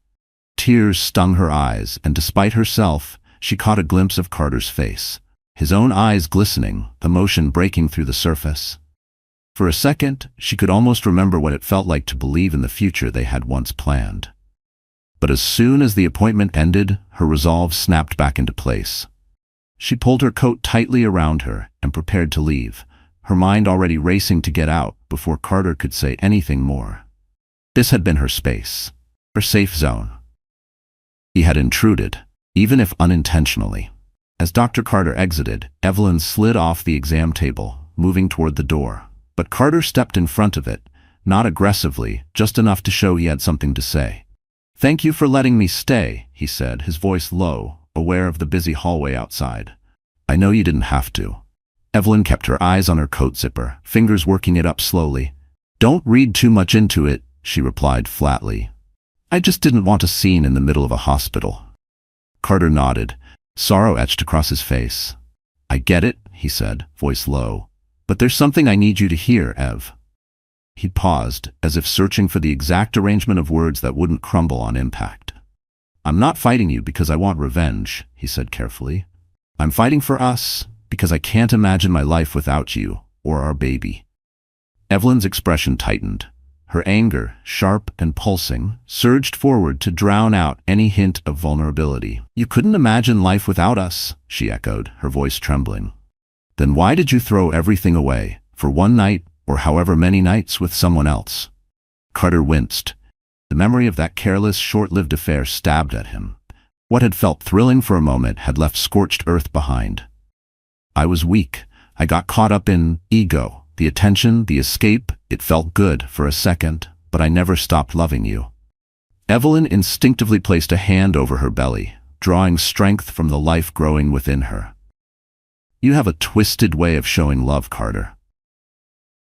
Tears stung her eyes, and despite herself, she caught a glimpse of Carter's face, his own eyes glistening, the motion breaking through the surface. For a second, she could almost remember what it felt like to believe in the future they had once planned. But as soon as the appointment ended, her resolve snapped back into place. She pulled her coat tightly around her and prepared to leave, her mind already racing to get out before Carter could say anything more. This had been her space, her safe zone. He had intruded, even if unintentionally. As Dr. Carter exited, Evelyn slid off the exam table, moving toward the door. But Carter stepped in front of it, not aggressively, just enough to show he had something to say. "Thank you for letting me stay," he said, his voice low, aware of the busy hallway outside. "I know you didn't have to." Evelyn kept her eyes on her coat zipper, fingers working it up slowly. "Don't read too much into it," she replied flatly. "I just didn't want a scene in the middle of a hospital." Carter nodded, sorrow etched across his face. "I get it," he said, voice low. "But there's something I need you to hear, Ev." He paused, as if searching for the exact arrangement of words that wouldn't crumble on impact. "I'm not fighting you because I want revenge," he said carefully. "I'm fighting for us, because I can't imagine my life without you, or our baby." Evelyn's expression tightened. Her anger, sharp and pulsing, surged forward to drown out any hint of vulnerability. "You couldn't imagine life without us," she echoed, her voice trembling. "Then why did you throw everything away, for one night, or however many nights, with someone else?" Carter winced. The memory of that careless, short-lived affair stabbed at him. What had felt thrilling for a moment had left scorched earth behind. "I was weak. I got caught up in ego. The attention, the escape, it felt good for a second, but I never stopped loving you." Evelyn instinctively placed a hand over her belly, drawing strength from the life growing within her. "You have a twisted way of showing love, Carter."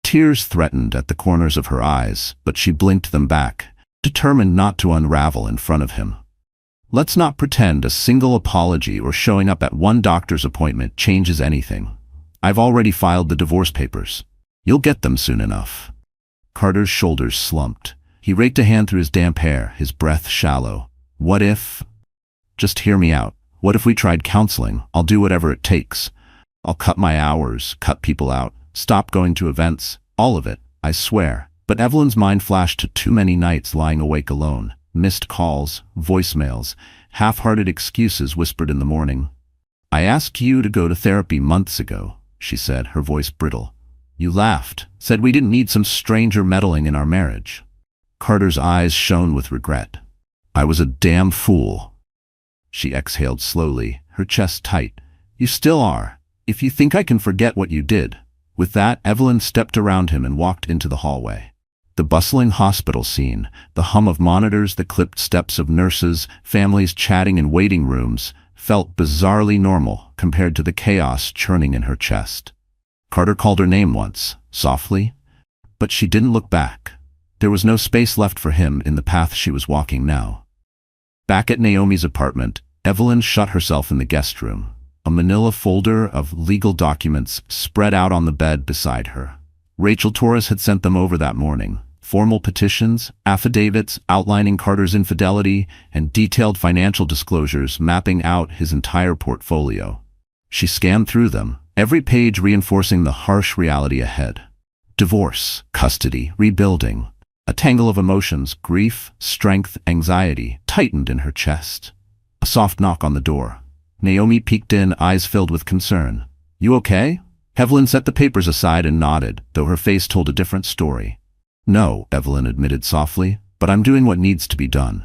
Tears threatened at the corners of her eyes, but she blinked them back, determined not to unravel in front of him. "Let's not pretend a single apology or showing up at one doctor's appointment changes anything. I've already filed the divorce papers. You'll get them soon enough." Carter's shoulders slumped. He raked a hand through his damp hair, his breath shallow. "What if—" "Just hear me out. What if we tried counseling? I'll do whatever it takes. I'll cut my hours, cut people out, stop going to events, all of it, I swear." But Evelyn's mind flashed to too many nights lying awake alone, missed calls, voicemails, half-hearted excuses whispered in the morning. "I asked you to go to therapy months ago," she said, her voice brittle. "You laughed, said we didn't need some stranger meddling in our marriage." Carter's eyes shone with regret. "I was a damn fool." She exhaled slowly, her chest tight. "You still are, if you think I can forget what you did." With that, Evelyn stepped around him and walked into the hallway. The bustling hospital scene, the hum of monitors, the clipped steps of nurses, families chatting in waiting rooms, felt bizarrely normal compared to the chaos churning in her chest. Carter called her name once, softly, but she didn't look back. There was no space left for him in the path she was walking now. Back at Naomi's apartment, Evelyn shut herself in the guest room, a manila folder of legal documents spread out on the bed beside her. Rachel Torres had sent them over that morning, formal petitions, affidavits outlining Carter's infidelity, and detailed financial disclosures mapping out his entire portfolio. She scanned through them, every page reinforcing the harsh reality ahead. Divorce, custody, rebuilding. A tangle of emotions, grief, strength, anxiety, tightened in her chest. A soft knock on the door. Naomi peeked in, eyes filled with concern. "You okay?" Evelyn set the papers aside and nodded, though her face told a different story. "No," Evelyn admitted softly, "but I'm doing what needs to be done."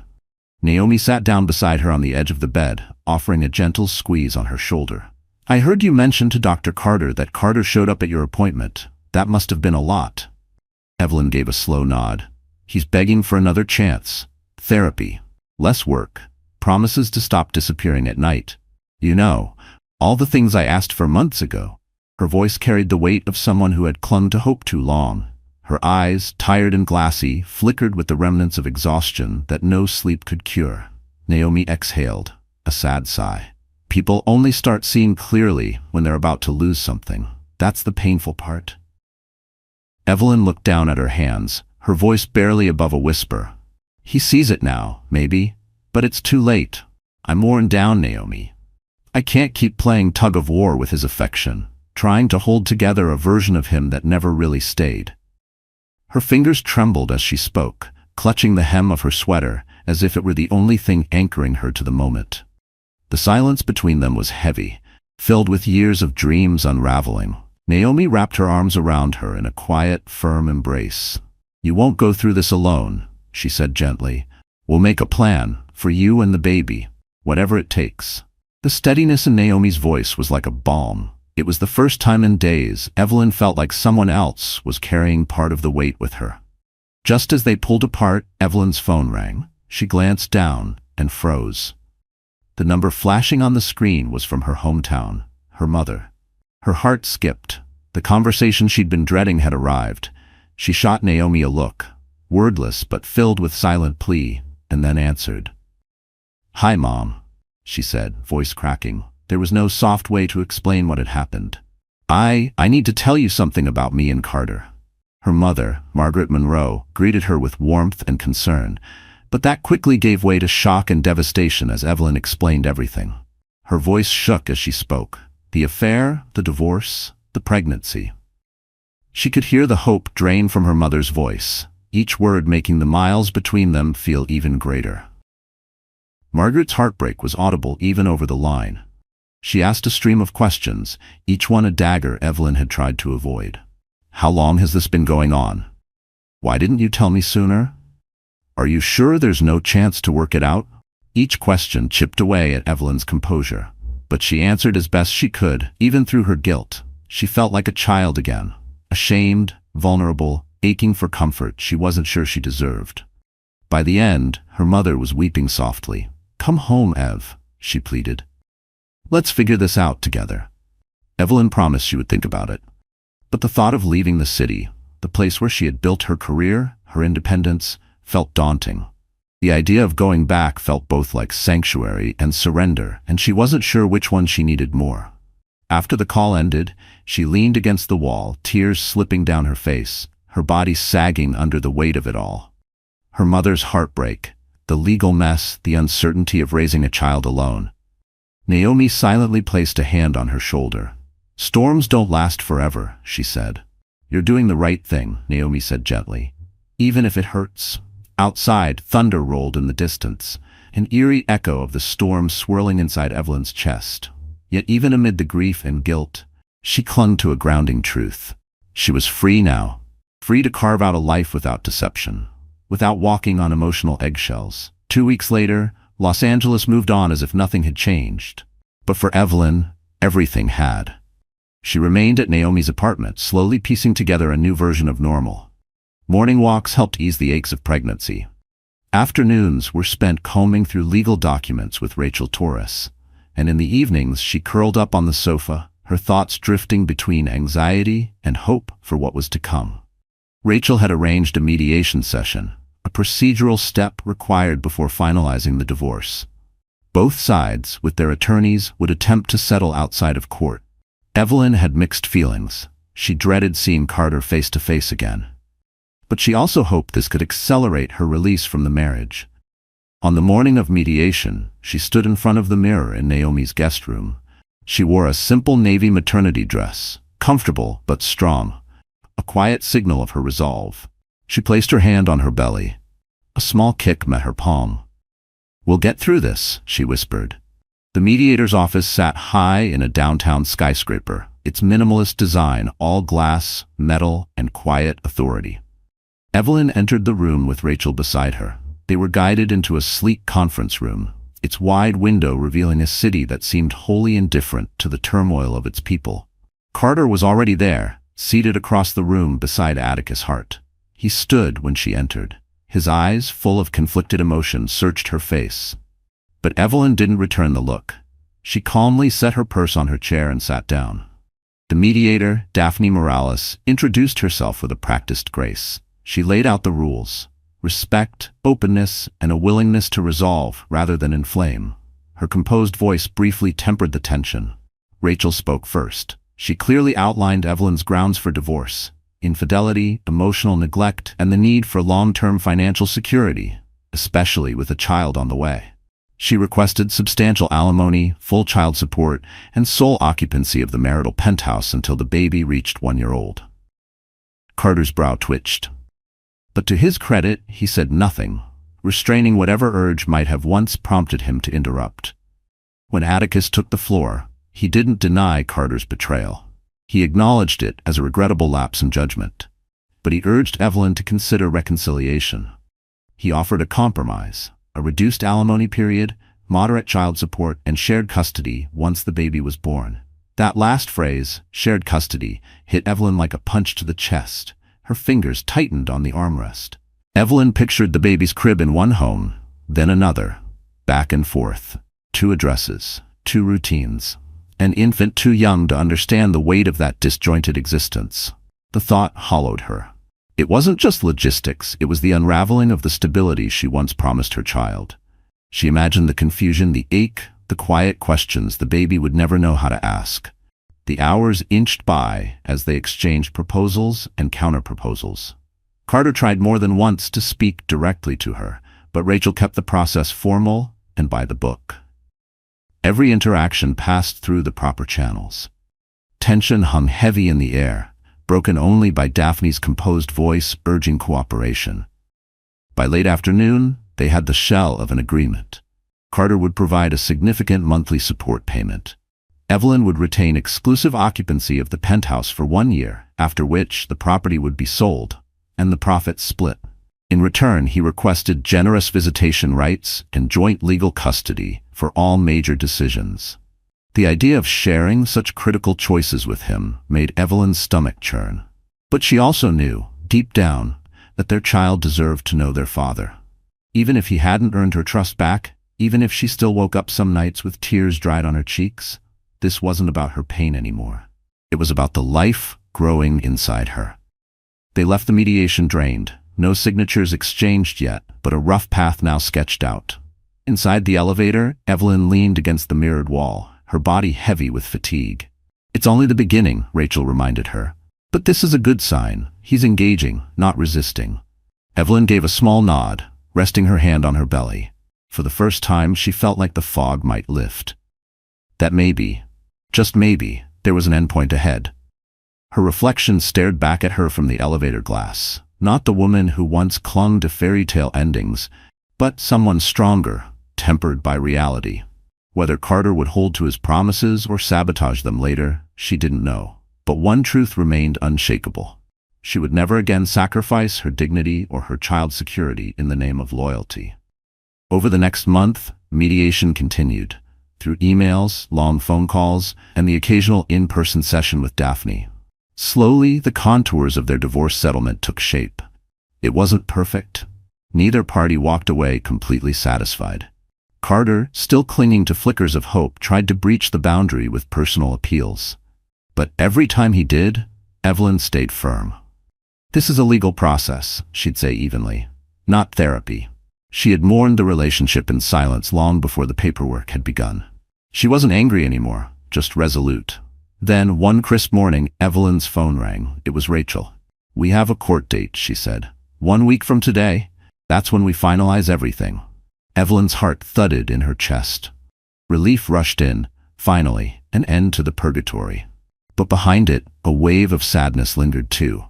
Naomi sat down beside her on the edge of the bed, offering a gentle squeeze on her shoulder. "I heard you mention to Dr. Carter that Carter showed up at your appointment. That must have been a lot." Evelyn gave a slow nod. "He's begging for another chance. Therapy. Less work. Promises to stop disappearing at night. You know, all the things I asked for months ago." Her voice carried the weight of someone who had clung to hope too long. Her eyes, tired and glassy, flickered with the remnants of exhaustion that no sleep could cure. Naomi exhaled, a sad sigh. People only start seeing clearly when they're about to lose something. That's the painful part. Evelyn looked down at her hands, her voice barely above a whisper. "He sees it now, maybe, but it's too late. I'm worn down, Naomi. I can't keep playing tug-of-war with his affection, trying to hold together a version of him that never really stayed." Her fingers trembled as she spoke, clutching the hem of her sweater as if it were the only thing anchoring her to the moment. The silence between them was heavy, filled with years of dreams unraveling. Naomi wrapped her arms around her in a quiet, firm embrace. "You won't go through this alone," she said gently. "We'll make a plan, for you and the baby, whatever it takes." The steadiness in Naomi's voice was like a balm. It was the first time in days Evelyn felt like someone else was carrying part of the weight with her. Just as they pulled apart, Evelyn's phone rang. She glanced down and froze. The number flashing on the screen was from her hometown, her mother. Her heart skipped. The conversation she'd been dreading had arrived. She shot Naomi a look, wordless but filled with silent plea, and then answered. "Hi, Mom," she said, voice cracking. There was no soft way to explain what had happened. I need to tell you something about me and Carter." Her mother, Margaret Monroe, greeted her with warmth and concern, but that quickly gave way to shock and devastation as Evelyn explained everything. Her voice shook as she spoke. The affair, the divorce, the pregnancy. She could hear the hope drain from her mother's voice, each word making the miles between them feel even greater. Margaret's heartbreak was audible even over the line. She asked a stream of questions, each one a dagger Evelyn had tried to avoid. "How long has this been going on? Why didn't you tell me sooner? Are you sure there's no chance to work it out?" Each question chipped away at Evelyn's composure, but she answered as best she could, even through her guilt. She felt like a child again, ashamed, vulnerable, aching for comfort she wasn't sure she deserved. By the end, her mother was weeping softly. "Come home, Ev," she pleaded. "Let's figure this out together." Evelyn promised she would think about it. But the thought of leaving the city, the place where she had built her career, her independence, felt daunting. The idea of going back felt both like sanctuary and surrender, and she wasn't sure which one she needed more. After the call ended, she leaned against the wall, tears slipping down her face, her body sagging under the weight of it all. Her mother's heartbreak, the legal mess, the uncertainty of raising a child alone. Naomi silently placed a hand on her shoulder. "Storms don't last forever," she said. "You're doing the right thing," Naomi said gently. "Even if it hurts." Outside, thunder rolled in the distance, an eerie echo of the storm swirling inside Evelyn's chest. Yet even amid the grief and guilt, she clung to a grounding truth. She was free now, free to carve out a life without deception, without walking on emotional eggshells. 2 weeks later, Los Angeles moved on as if nothing had changed. But for Evelyn, everything had. She remained at Naomi's apartment, slowly piecing together a new version of normal. Morning walks helped ease the aches of pregnancy. Afternoons were spent combing through legal documents with Rachel Torres, and in the evenings she curled up on the sofa, her thoughts drifting between anxiety and hope for what was to come. Rachel had arranged a mediation session, a procedural step required before finalizing the divorce. Both sides, with their attorneys, would attempt to settle outside of court. Evelyn had mixed feelings. She dreaded seeing Carter face to face again. But she also hoped this could accelerate her release from the marriage. On the morning of mediation, she stood in front of the mirror in Naomi's guest room. She wore a simple navy maternity dress, comfortable but strong, a quiet signal of her resolve. She placed her hand on her belly. A small kick met her palm. "We'll get through this," she whispered. The mediator's office sat high in a downtown skyscraper, its minimalist design all glass, metal, and quiet authority. Evelyn entered the room with Rachel beside her. They were guided into a sleek conference room, its wide window revealing a city that seemed wholly indifferent to the turmoil of its people. Carter was already there, seated across the room beside Atticus Hart. He stood when she entered. His eyes, full of conflicted emotion, searched her face. But Evelyn didn't return the look. She calmly set her purse on her chair and sat down. The mediator, Daphne Morales, introduced herself with a practiced grace. She laid out the rules: respect, openness, and a willingness to resolve rather than inflame. Her composed voice briefly tempered the tension. Rachel spoke first. She clearly outlined Evelyn's grounds for divorce: infidelity, emotional neglect, and the need for long-term financial security, especially with a child on the way. She requested substantial alimony, full child support, and sole occupancy of the marital penthouse until the baby reached 1 year old. Carter's brow twitched. But to his credit, he said nothing, restraining whatever urge might have once prompted him to interrupt. When Atticus took the floor, he didn't deny Carter's betrayal. He acknowledged it as a regrettable lapse in judgment. But he urged Evelyn to consider reconciliation. He offered a compromise: a reduced alimony period, moderate child support, and shared custody once the baby was born. That last phrase, shared custody, hit Evelyn like a punch to the chest. Her fingers tightened on the armrest. Evelyn pictured the baby's crib in one home, then another, back and forth. 2 addresses, 2 routines. An infant too young to understand the weight of that disjointed existence. The thought hollowed her. It wasn't just logistics, it was the unraveling of the stability she once promised her child. She imagined the confusion, the ache, the quiet questions the baby would never know how to ask. The hours inched by as they exchanged proposals and counter-proposals. Carter tried more than once to speak directly to her, but Rachel kept the process formal and by the book. Every interaction passed through the proper channels. Tension hung heavy in the air, broken only by Daphne's composed voice urging cooperation. By late afternoon, they had the shell of an agreement. Carter would provide a significant monthly support payment. Evelyn would retain exclusive occupancy of the penthouse for 1 year, after which the property would be sold, and the profits split. In return, he requested generous visitation rights and joint legal custody for all major decisions. The idea of sharing such critical choices with him made Evelyn's stomach churn. But she also knew, deep down, that their child deserved to know their father. Even if he hadn't earned her trust back, even if she still woke up some nights with tears dried on her cheeks, this wasn't about her pain anymore. It was about the life growing inside her. They left the mediation drained, no signatures exchanged yet, but a rough path now sketched out. Inside the elevator, Evelyn leaned against the mirrored wall, her body heavy with fatigue. "It's only the beginning," Rachel reminded her. "But this is a good sign. He's engaging, not resisting." Evelyn gave a small nod, resting her hand on her belly. For the first time, she felt like the fog might lift. That maybe, just maybe, there was an endpoint ahead. Her reflection stared back at her from the elevator glass. Not the woman who once clung to fairy tale endings, but someone stronger, tempered by reality. Whether Carter would hold to his promises or sabotage them later, she didn't know. But one truth remained unshakable. She would never again sacrifice her dignity or her child's security in the name of loyalty. Over the next month, mediation continued, through emails, long phone calls, and the occasional in-person session with Daphne. Slowly, the contours of their divorce settlement took shape. It wasn't perfect. Neither party walked away completely satisfied. Carter, still clinging to flickers of hope, tried to breach the boundary with personal appeals. But every time he did, Evelyn stayed firm. "This is a legal process," she'd say evenly, "not therapy." She had mourned the relationship in silence long before the paperwork had begun. She wasn't angry anymore, just resolute. Then, one crisp morning, Evelyn's phone rang. It was Rachel. "We have a court date," she said. 1 week from today, that's when we finalize everything. Evelyn's heart thudded in her chest. Relief rushed in, finally, an end to the purgatory. But behind it, a wave of sadness lingered too.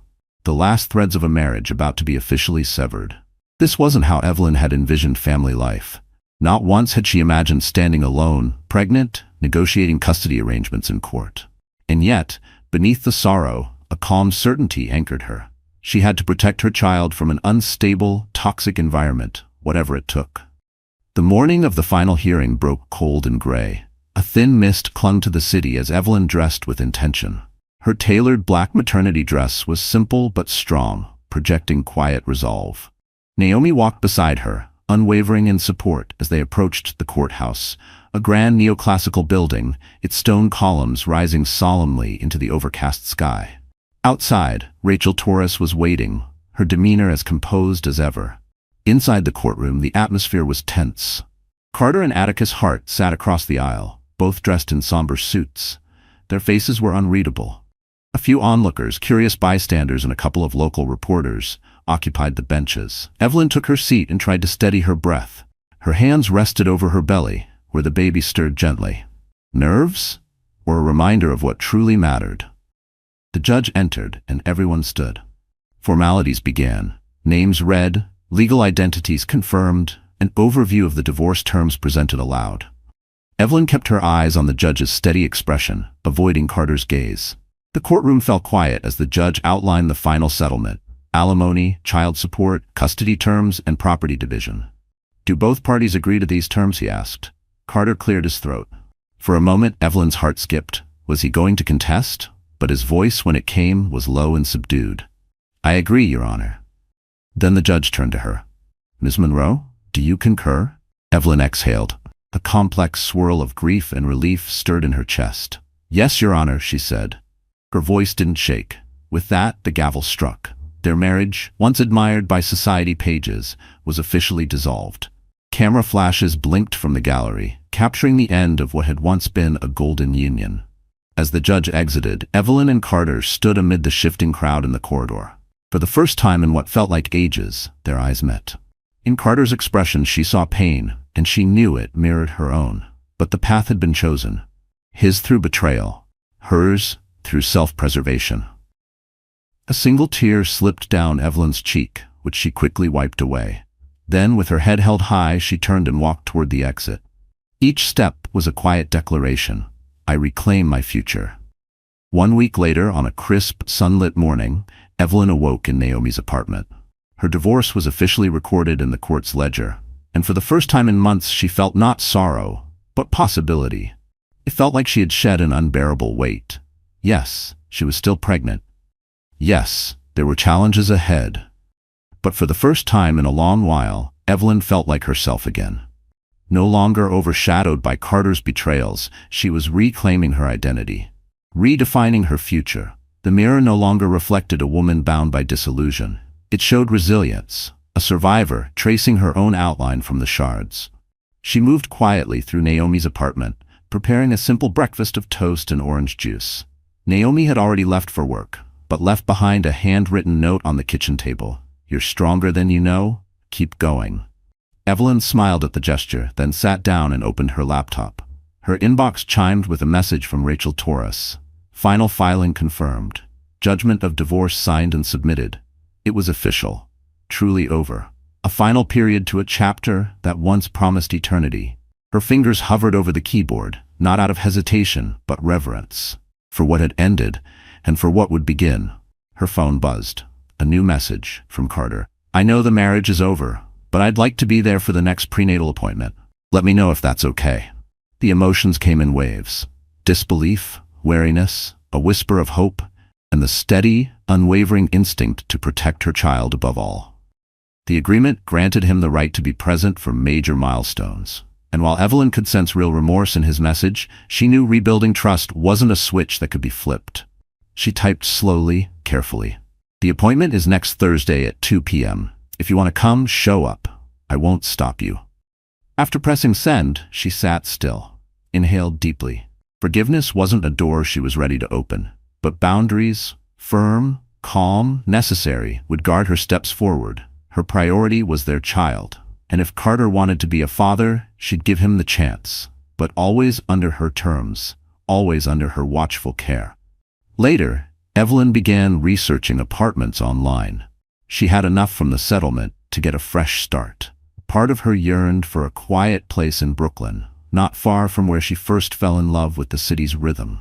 The last threads of a marriage about to be officially severed. This wasn't how Evelyn had envisioned family life. Not once had she imagined standing alone, pregnant, negotiating custody arrangements in court. And yet, beneath the sorrow, a calm certainty anchored her. She had to protect her child from an unstable, toxic environment, whatever it took. The morning of the final hearing broke cold and gray. A thin mist clung to the city as Evelyn dressed with intention. Her tailored black maternity dress was simple but strong, projecting quiet resolve. Naomi walked beside her, unwavering in support as they approached the courthouse, a grand neoclassical building, its stone columns rising solemnly into the overcast sky. Outside, Rachel Torres was waiting, her demeanor as composed as ever. Inside the courtroom, the atmosphere was tense. Carter and Atticus Hart sat across the aisle, both dressed in somber suits. Their faces were unreadable. A few onlookers, curious bystanders, and a couple of local reporters occupied the benches. Evelyn took her seat and tried to steady her breath. Her hands rested over her belly, where the baby stirred gently. Nerves? Or a reminder of what truly mattered? The judge entered, and everyone stood. Formalities began. Names read, legal identities confirmed, an overview of the divorce terms presented aloud. Evelyn kept her eyes on the judge's steady expression, avoiding Carter's gaze. The courtroom fell quiet as the judge outlined the final settlement: alimony, child support, custody terms, and property division. "Do both parties agree to these terms?" he asked. Carter cleared his throat. For a moment, Evelyn's heart skipped. Was he going to contest? But his voice, when it came, was low and subdued. "I agree, Your Honor." Then the judge turned to her. "Ms. Monroe, do you concur?" Evelyn exhaled. A complex swirl of grief and relief stirred in her chest. "Yes, Your Honor," she said. Her voice didn't shake. With that, the gavel struck. Their marriage, once admired by society pages, was officially dissolved. Camera flashes blinked from the gallery, capturing the end of what had once been a golden union. As the judge exited, Evelyn and Carter stood amid the shifting crowd in the corridor. For the first time in what felt like ages, their eyes met. In Carter's expression she saw pain, and she knew it mirrored her own. But the path had been chosen. His through betrayal, hers through self-preservation. A single tear slipped down Evelyn's cheek, which she quickly wiped away. Then, with her head held high, she turned and walked toward the exit. Each step was a quiet declaration. I reclaim my future. 1 week later, on a crisp, sunlit morning, Evelyn awoke in Naomi's apartment. Her divorce was officially recorded in the court's ledger, and for the first time in months she felt not sorrow, but possibility. It felt like she had shed an unbearable weight. Yes, she was still pregnant. Yes, there were challenges ahead. But for the first time in a long while, Evelyn felt like herself again. No longer overshadowed by Carter's betrayals, she was reclaiming her identity, redefining her future. The mirror no longer reflected a woman bound by disillusion. It showed resilience, a survivor tracing her own outline from the shards. She moved quietly through Naomi's apartment, preparing a simple breakfast of toast and orange juice. Naomi had already left for work, but left behind a handwritten note on the kitchen table. "You're stronger than you know. Keep going." Evelyn smiled at the gesture, then sat down and opened her laptop. Her inbox chimed with a message from Rachel Torres. Final filing confirmed. Judgment of divorce signed and submitted. It was official. Truly over. A final period to a chapter that once promised eternity. Her fingers hovered over the keyboard, not out of hesitation, but reverence. For what had ended, and for what would begin. Her phone buzzed. A new message from Carter. "I know the marriage is over, but I'd like to be there for the next prenatal appointment. Let me know if that's okay." The emotions came in waves. Disbelief, wariness, a whisper of hope, and the steady, unwavering instinct to protect her child above all. The agreement granted him the right to be present for major milestones. And while Evelyn could sense real remorse in his message, she knew rebuilding trust wasn't a switch that could be flipped. She typed slowly, carefully. "The appointment is next Thursday at 2 p.m. If you want to come, show up. I won't stop you." After pressing send, she sat still, inhaled deeply. Forgiveness wasn't a door she was ready to open, but boundaries, firm, calm, necessary, would guard her steps forward. Her priority was their child. And if Carter wanted to be a father, she'd give him the chance. But always under her terms, always under her watchful care. Later, Evelyn began researching apartments online. She had enough from the settlement to get a fresh start. Part of her yearned for a quiet place in Brooklyn, not far from where she first fell in love with the city's rhythm.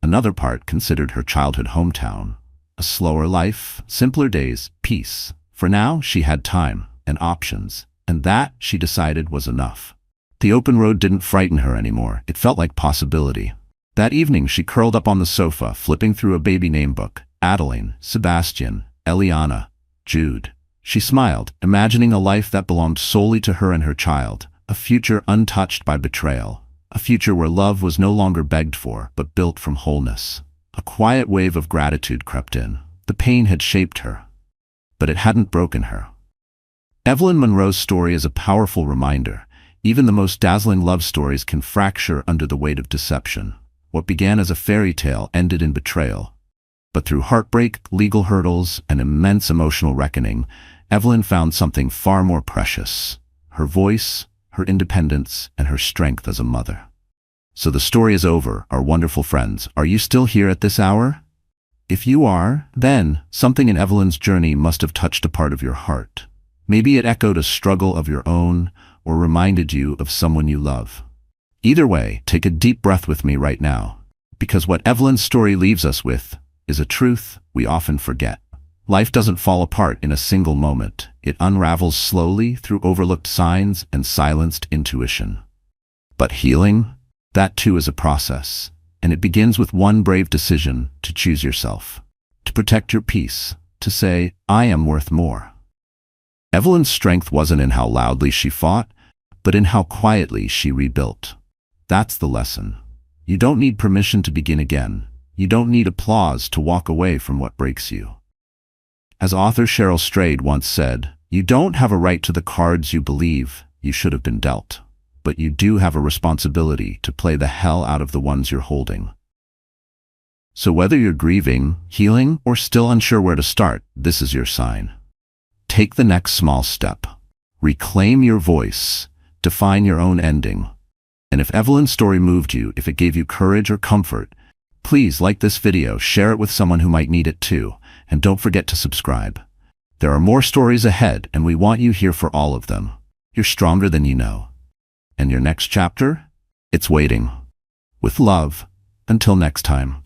Another part considered her childhood hometown. A slower life, simpler days, peace. For now, she had time and options, and that, she decided, was enough. The open road didn't frighten her anymore. It felt like possibility. That evening, she curled up on the sofa, flipping through a baby name book. Adeline, Sebastian, Eliana, Jude. She smiled, imagining a life that belonged solely to her and her child, a future untouched by betrayal, a future where love was no longer begged for, but built from wholeness. A quiet wave of gratitude crept in. The pain had shaped her, but it hadn't broken her. Evelyn Monroe's story is a powerful reminder. Even the most dazzling love stories can fracture under the weight of deception. What began as a fairy tale ended in betrayal. But through heartbreak, legal hurdles, and immense emotional reckoning, Evelyn found something far more precious: her voice, her independence, and her strength as a mother. So the story is over, our wonderful friends. Are you still here at this hour? If you are, then something in Evelyn's journey must have touched a part of your heart. Maybe it echoed a struggle of your own, or reminded you of someone you love. Either way, take a deep breath with me right now, because what Evelyn's story leaves us with is a truth we often forget. Life doesn't fall apart in a single moment. It unravels slowly through overlooked signs and silenced intuition. But healing? That too is a process, and it begins with one brave decision to choose yourself, to protect your peace, to say, I am worth more. Evelyn's strength wasn't in how loudly she fought, but in how quietly she rebuilt. That's the lesson. You don't need permission to begin again. You don't need applause to walk away from what breaks you. As author Cheryl Strayed once said, you don't have a right to the cards you believe you should have been dealt, but you do have a responsibility to play the hell out of the ones you're holding. So whether you're grieving, healing, or still unsure where to start, this is your sign. Take the next small step. Reclaim your voice. Define your own ending. And if Evelyn's story moved you, if it gave you courage or comfort, please like this video, share it with someone who might need it too, and don't forget to subscribe. There are more stories ahead, and we want you here for all of them. You're stronger than you know. And your next chapter? It's waiting. With love. Until next time.